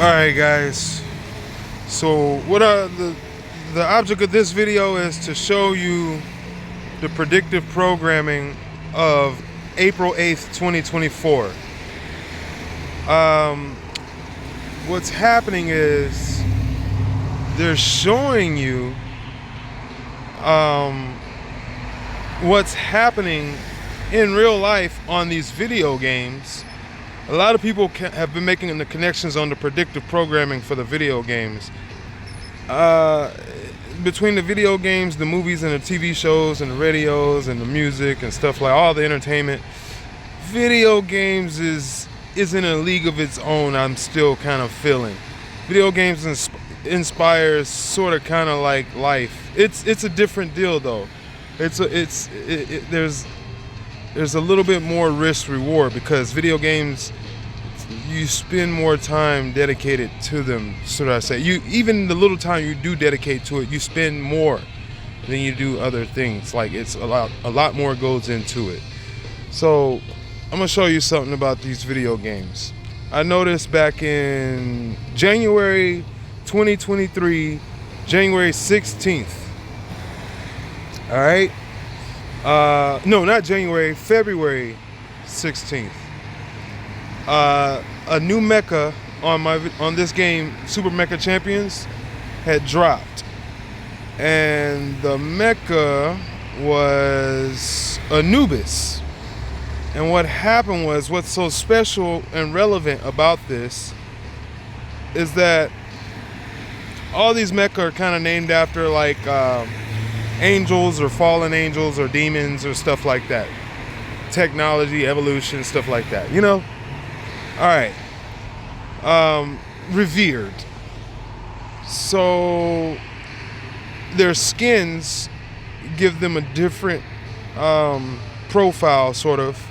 All right, guys. So, the object of this video is to show you the predictive programming of April 8th, 2024. What's happening is they're showing you what's happening in real life on these video games. A lot of people have been making the connections on the predictive programming for the video games. Between the video games, the movies, and the TV shows, and the radios, and the music, and stuff like all the entertainment, video games is in a league of its own. I'm still kind of feeling. Video games inspires sort of kind of like life. It's a different deal though. There's a little bit more risk reward because video games, you spend more time dedicated to them. So that I say, even the little time you do dedicate to it, you spend more than you do other things. Like it's a lot more goes into it. So I'm gonna show you something about these video games. I noticed back in January 2023, January 16th. All right. No, not January, February 16th. A new mecha on this game, Super Mecha Champions, had dropped, and the mecha was Anubis. And what happened was, what's so special and relevant about this is that all these mecha are kind of named after like angels or fallen angels or demons or stuff like that. Technology, evolution, stuff like that, you know? All right. Revered. So their skins give them a different profile, sort of.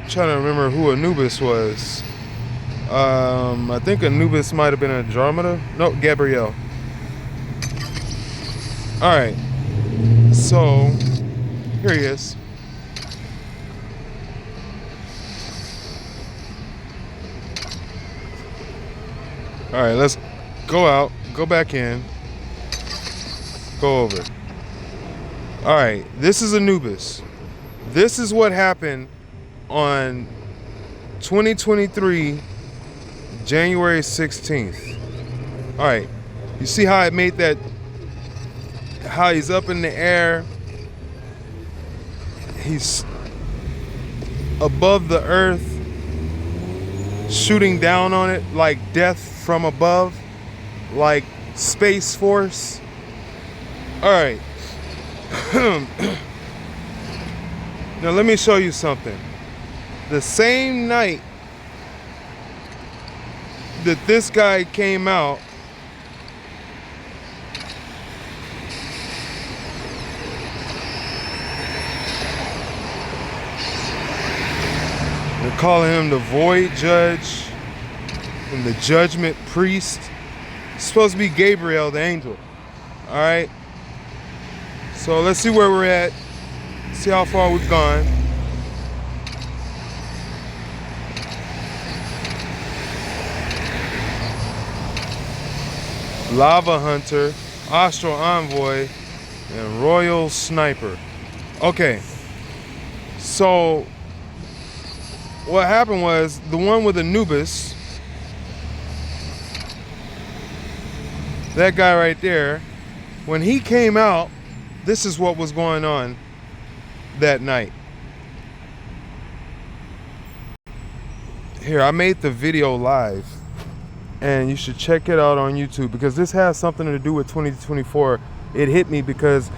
I'm trying to remember who Anubis was. I think Anubis might have been Andromeda. No, Gabrielle. All right, so here he is. All right, let's go out, go back in, go over. All right, this is Anubis. This is what happened on 2023, January 16th. All right, you see how it made that, how he's up in the air, he's above the earth, shooting down on it like death from above, like Space Force. All right. Now let me show you something. The same night that this guy came out, they're calling him the Void Judge and the Judgment Priest. It's supposed to be Gabriel, the angel. All right. So let's see where we're at. See how far we've gone. Lava Hunter, Astral Envoy, and Royal Sniper. Okay. So what happened was the one with Anubis, that guy right there, when he came out, this is what was going on that night. Here, I made the video live, and you should check it out on YouTube because this has something to do with 2024. It hit me because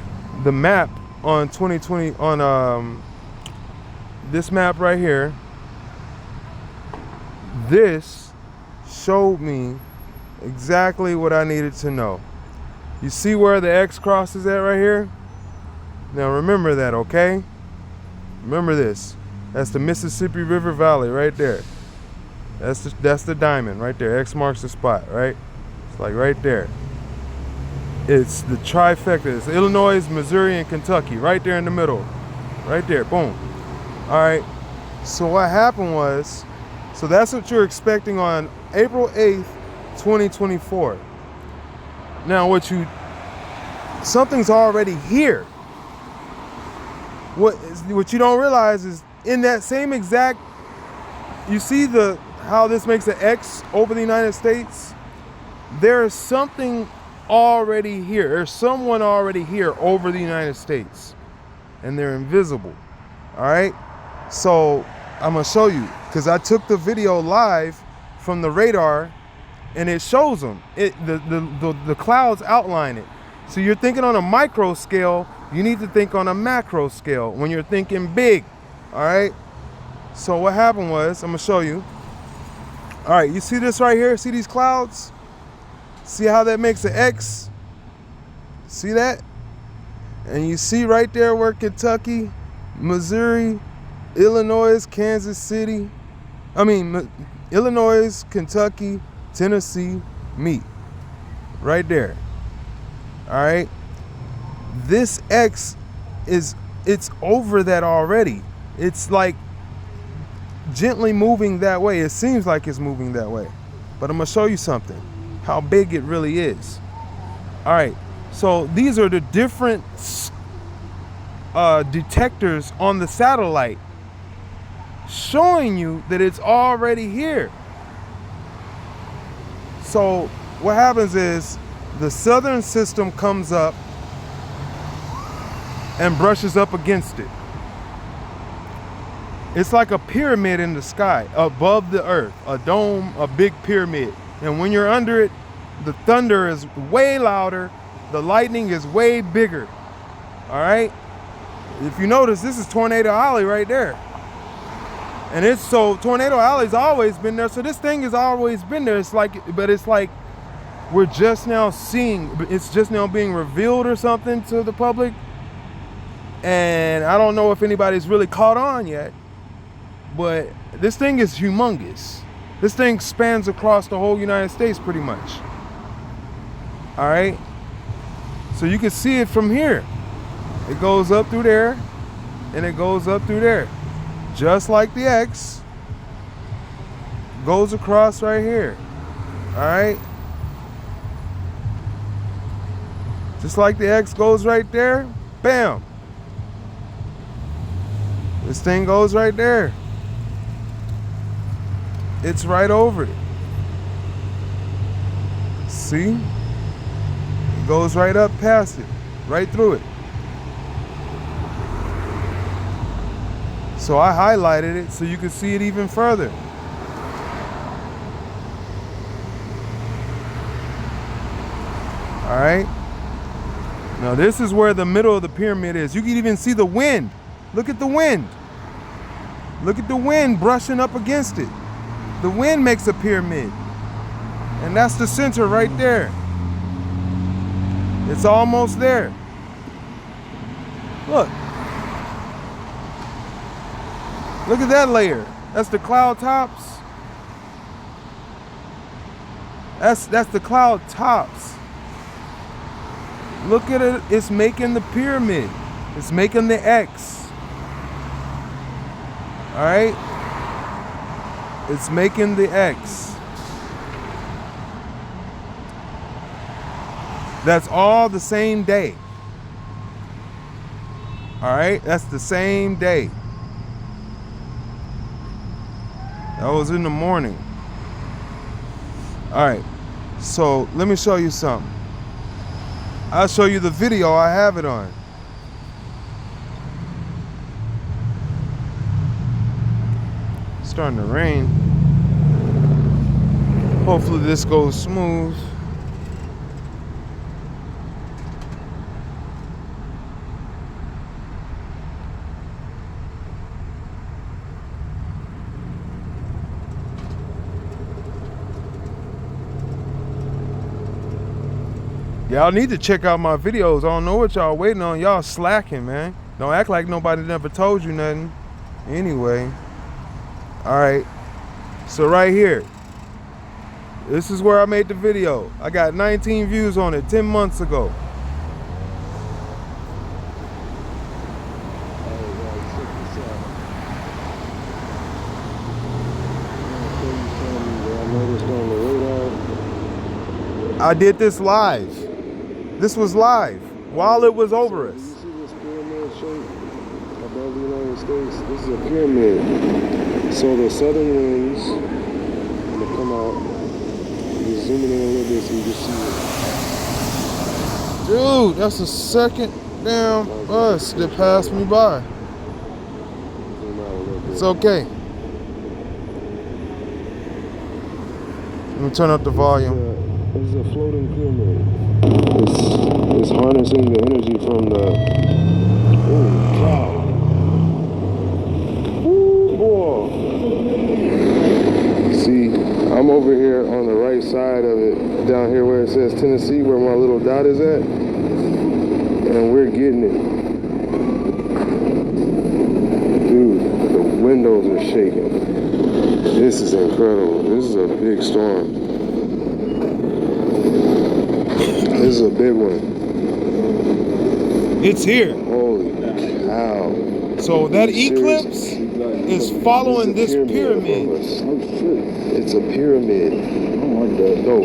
the map on 2020, on this map right here, this showed me exactly what I needed to know. You see where the X cross is at right here? Now remember that, okay? Remember this. That's the Mississippi River Valley right there. That's the diamond right there. X marks the spot, right? It's like right there. It's the trifecta. It's Illinois, Missouri, and Kentucky right there in the middle. Right there, boom. All right. So what happened was So that's what you're expecting on April 8th, 2024. Now something's already here. What you don't realize is in that same exact, you see how this makes an X over the United States? There is something already here. There's someone already here over the United States, and they're invisible. All right. So I'm gonna show you, because I took the video live from the radar, and it shows them. The clouds outline it. So you're thinking on a micro scale. You need to think on a macro scale when you're thinking big. All right. So what happened was, I'm gonna show you. All right. You see this right here? See these clouds? See how that makes an X? See that? And you see right there where Kentucky, Missouri, Illinois, Kansas City, Illinois, Kentucky, Tennessee meet. Right there. All right? This X it's over that already. It's like gently moving that way. It seems like it's moving that way. But I'm gonna show you something, how big it really is. All right, so these are the different detectors on the satellite showing you that it's already here. So what happens is the southern system comes up and brushes up against it. It's like a pyramid in the sky above the earth, a dome, a big pyramid. And when you're under it, the thunder is way louder, the lightning is way bigger. All right? If you notice, this is Tornado Alley right there. And Tornado Alley's always been there, so this thing has always been there. It's like we're just now seeing, it's just now being revealed or something to the public. And I don't know if anybody's really caught on yet, but this thing is humongous. This thing spans across the whole United States pretty much. All right? So you can see it from here. It goes up through there, and it goes up through there. Just like the X goes across right here. All right? Just like the X goes right there, bam. This thing goes right there. It's right over it. See? It goes right up past it, right through it. So I highlighted it so you can see it even further. All right? Now this is where the middle of the pyramid is. You can even see the wind. Look at the wind. Look at the wind brushing up against it. The wind makes a pyramid. And that's the center right there. It's almost there. Look. Look at that layer. That's the cloud tops. That's the cloud tops. Look at it. It's making the pyramid. It's making the X. All right? It's making the X. That's all the same day. All right? That's the same day. That was in the morning. All right. So let me show you something. I'll show you the video I have it on. It's starting to rain. Hopefully this goes smooth. Y'all need to check out my videos. I don't know what y'all waiting on. Y'all slacking, man. Don't act like nobody never told you nothing. Anyway. All right. So right here. This is where I made the video. I got 19 views on it 10 months ago. I did this live. This was live while it was over us. You see this pyramid shape above the United States? This is a pyramid. So the southern winds, I'm gonna come out, just zooming in a little bit so you can see it. Dude, that's the second damn bus that passed me by. Zoom out a little bit. It's okay. Let me turn up the volume. This is a floating pyramid. It's harnessing the energy from the cloud. Woo, boy. See, I'm over here on the right side of it, down here where it says Tennessee, where my little dot is at, and we're getting it. Dude, the windows are shaking. This is incredible. This is a big storm. This is a big one. It's here. Holy cow. So that eclipse is following this pyramid. It's a pyramid. No,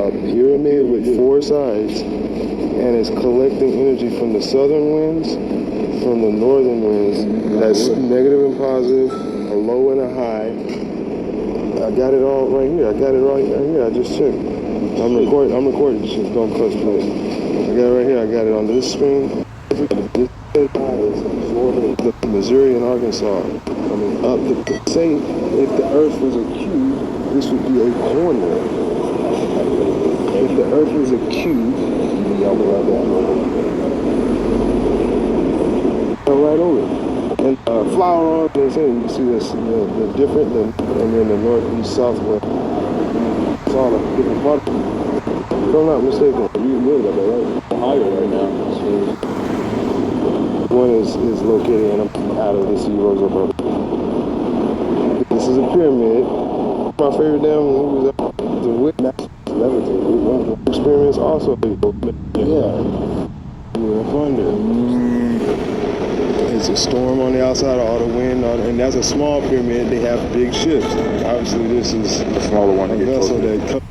a pyramid with 4 sides, and it's collecting energy from the southern winds, from the northern winds. That's negative and positive, a low and a high. I got it all right here. I got it right here. I just checked. I'm recording. Just don't press play. I got it right here. I got it on this screen. This is Florida, Missouri, and Arkansas. Coming up. Say if the Earth was a cube, this would be a corner. If the Earth was a cube, right over it. And flower on, they say you see this the different, and then the northeast, southwest. It's all a different part. If I'm not mistaken, you really got that right. Higher right now. One is located in out of this Erosa brother. This is a pyramid. My favorite damn movie was the Witness Levitating experience also. Yeah. We're under. It's a storm on the outside, all the wind, and that's a small pyramid. They have big ships. Obviously, this is the smaller one. A vessel that.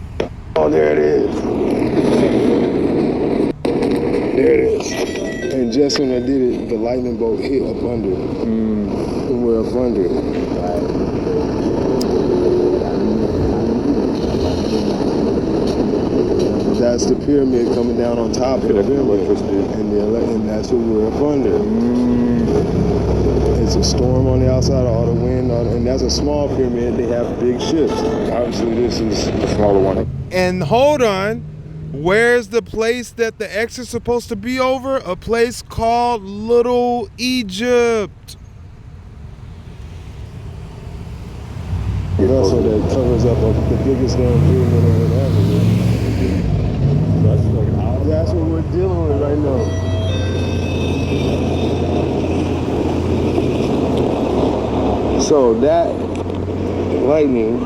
Oh, there it is. There it is. And just when I did it, the lightning bolt hit up under. And we're up under. That's the pyramid coming down on top of the pyramid. And that's what we're up under. It's a storm on the outside, all the wind, and that's a small pyramid. They have big ships. Obviously, this is the smaller one. And hold on, where's the place that the X is supposed to be over? A place called Little Egypt. The vessel that covers up the biggest damn pyramid over in Africa. That's what we're dealing with right now. So that lightning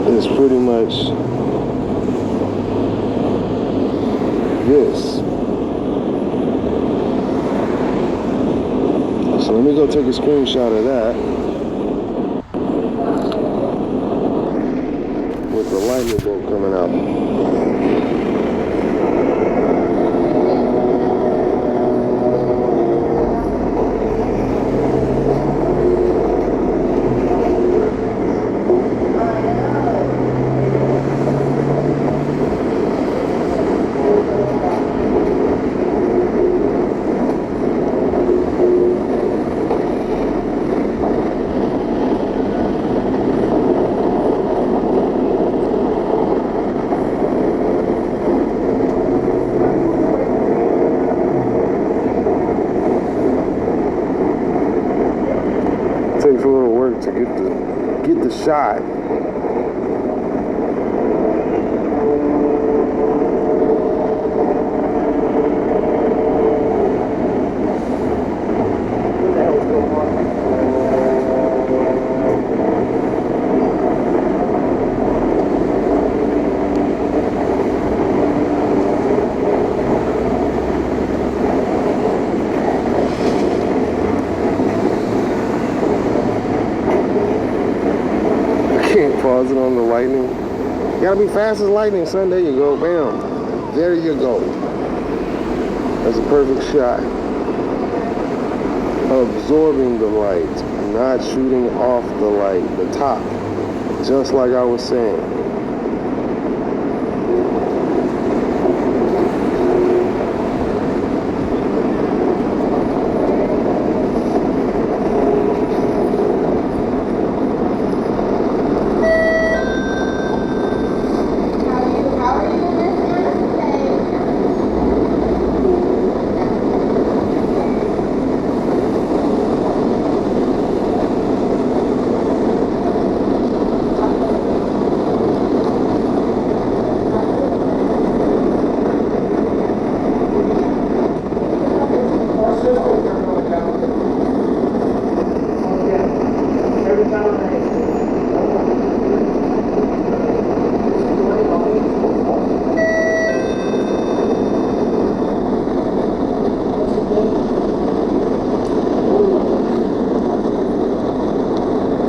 is pretty much this. So let me go take a screenshot of that with the lightning bolt coming out. Takes a little work to get the shot. Pause it on the lightning. You gotta be fast as lightning, son. There you go. Bam. There you go. That's a perfect shot. Absorbing the light, not shooting off the light, the top. Just like I was saying.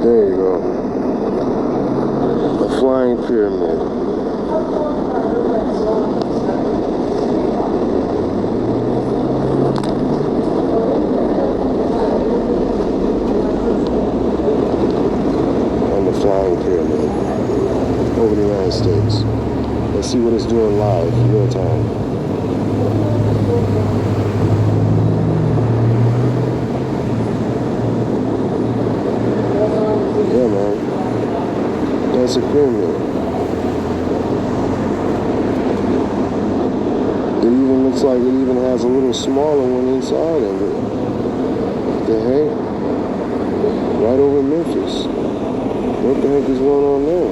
There you go. A flying pyramid. And the flying pyramid over the United States. Let's see what it's doing live, real time. Yeah, man. That's a pyramid. It even looks like it even has a little smaller one inside of it. What the heck? Right over Memphis. What the heck is going on there?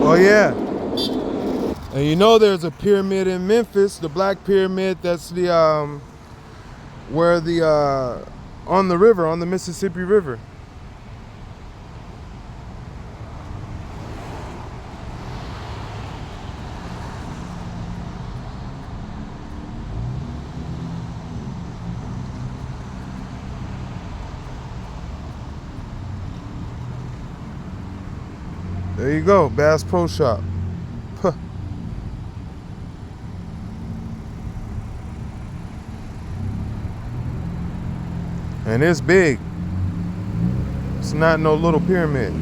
Oh yeah. And you know there's a pyramid in Memphis, the Black Pyramid. That's the where the on the river, on the Mississippi River. There you go, Bass Pro Shop. Huh. And it's big. It's not no little pyramid.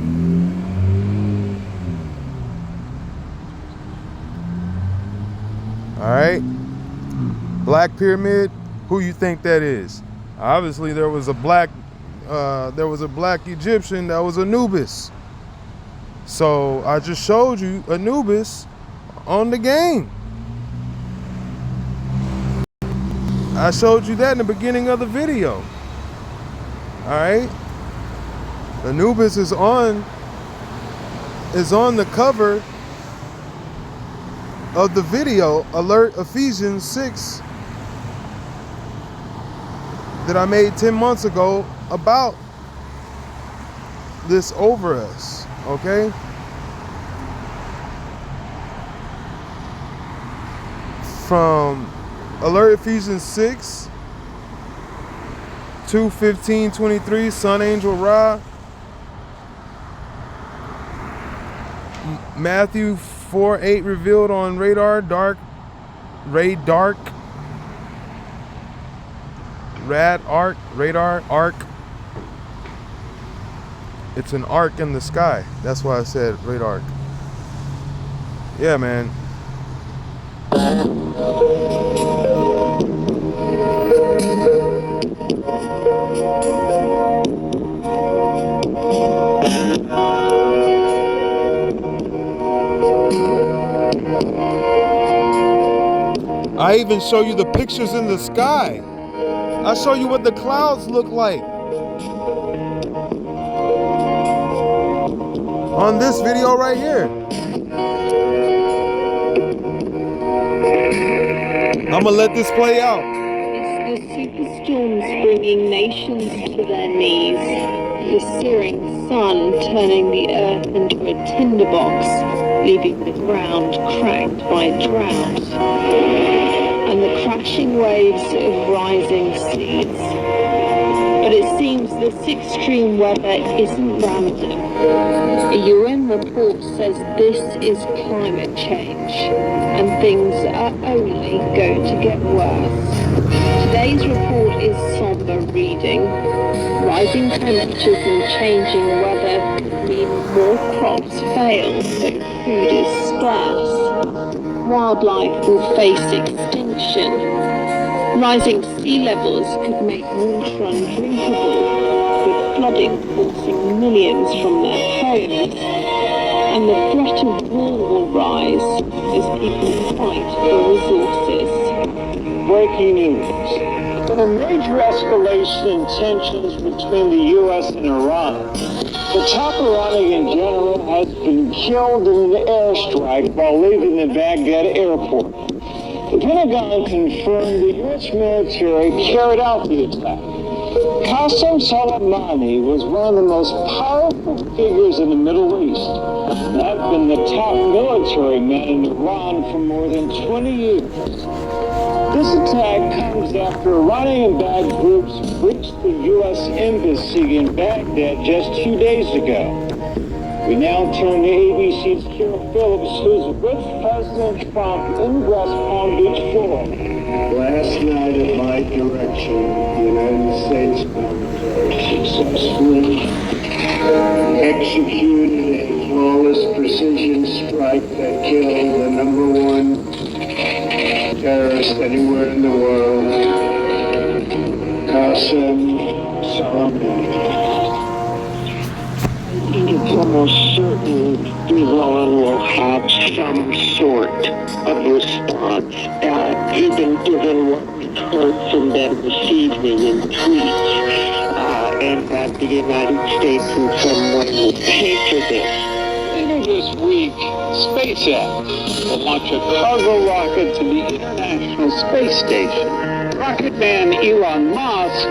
All right. Black Pyramid. Who you think that is? Obviously, there was a black Egyptian that was Anubis. So I just showed you Anubis on the game. I showed you that in the beginning of the video. All right. Anubis is on the cover of the video, Alert Ephesians 6, that I made 10 months ago about this over us. Okay? From Alert Ephesians 6, 2:15-23, Sun Angel Ra. Matthew 4:8 revealed on radar, dark, radar, arc. It's an arc in the sky. That's why I said radar. Yeah, man. I even show you the pictures in the sky. I show you what the clouds look like. On this video right here. I'm gonna let this play out. It's the superstorms bringing nations to their knees, the searing sun turning the earth into a tinderbox, leaving the ground cracked by drought, and the crashing waves of rising seas. But it seems this extreme weather isn't random. A UN report says this is climate change, and things are only going to get worse. Today's report is somber reading. Rising temperatures and changing weather could mean more crops fail, so food is scarce. Wildlife will face extinction. Rising sea levels could make water undrinkable, with flooding forcing millions from their homes. And the threat of war will rise as people fight for resources. Breaking news. In a major escalation in tensions between the U.S. and Iran, the top Iranian general has been killed in an airstrike while leaving the Baghdad airport. The Pentagon confirmed the U.S. military carried out the attack. Qasem Soleimani was one of the most powerful figures in the Middle East and had been the top military man in Iran for more than 20 years. This attack comes after Iranian-backed groups breached the U.S. Embassy in Baghdad just 2 days ago. We now turn to ABC's Kira Phillips, who's with President Trump in West Palm Beach, Florida. Last night at my direction, the United States military successfully executed a flawless precision strike that killed the #1 terrorist anywhere in the world, Qasem Soleimani. It's almost certain Iran will have some sort of response, even given what we've heard from them this evening in tweets, and that the United States in some way will pay for this. Later this week, SpaceX will launch a cargo rocket to the International Space Station. Rocket man Elon Musk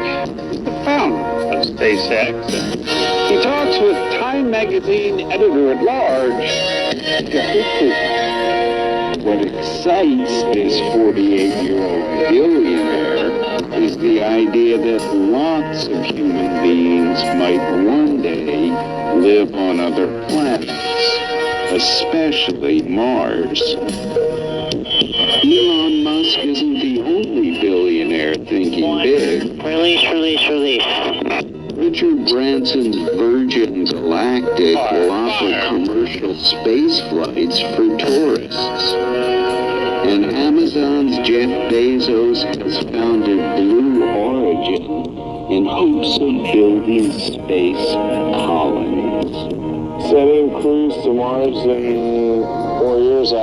is the founder of SpaceX. He talks with Time Magazine editor-at-large, Jeffrey Cooper. What excites this 48-year-old billionaire is the idea that lots of human beings might one day live on other planets, especially Mars. Elon Musk isn't the only billionaire thinking big. Release. Richard Branson's Virgin Galactic will offer commercial space flights for tourists. And Amazon's Jeff Bezos has founded Blue Origin in hopes of building space colonies. Sending crews to Mars in 4 years, I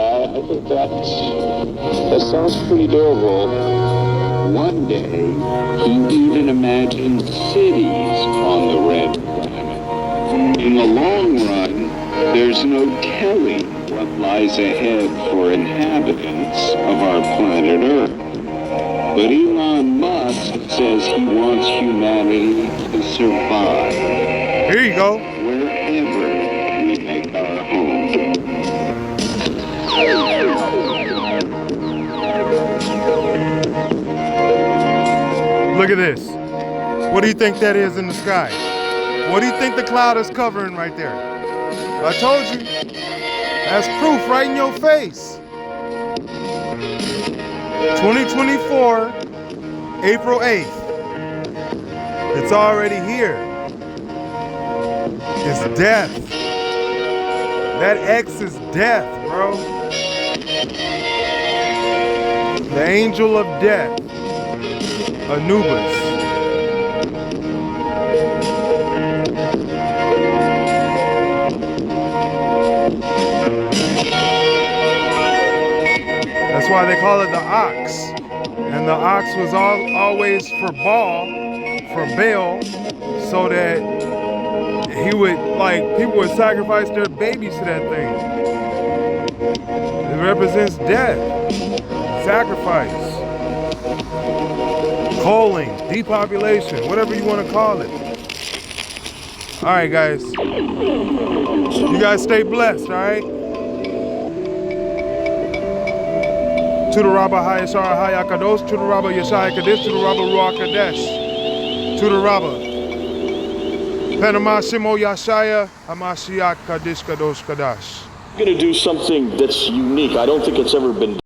think that sounds pretty doable. One day, he even imagined cities on the red planet. In the long run, there's no telling what lies ahead for inhabitants of our planet Earth. But Elon Musk says he wants humanity to survive. Here you go. Wherever we make our home. Look at this. What do you think that is in the sky? What do you think the cloud is covering right there? I told you. That's proof right in your face. 2024, April 8th. It's already here. It's death. That X is death, bro. The angel of death. Anubis. That's why they call it the ox. And the ox was always for Baal, so that he would, people would sacrifice their babies to that thing. It represents death, sacrifice, culling, depopulation, whatever you want to call it. All right, guys. You guys stay blessed, all right? To the Rabba Hayashara Hayakadosh, to the Rabba Yeshaya Kadesh, to the Rabba Ruach Kadesh, to the Rabba. Panama Shimo Yashaya, Hamashiach Kadish Kadosh Kadash. Going to do something that's unique. I don't think it's ever been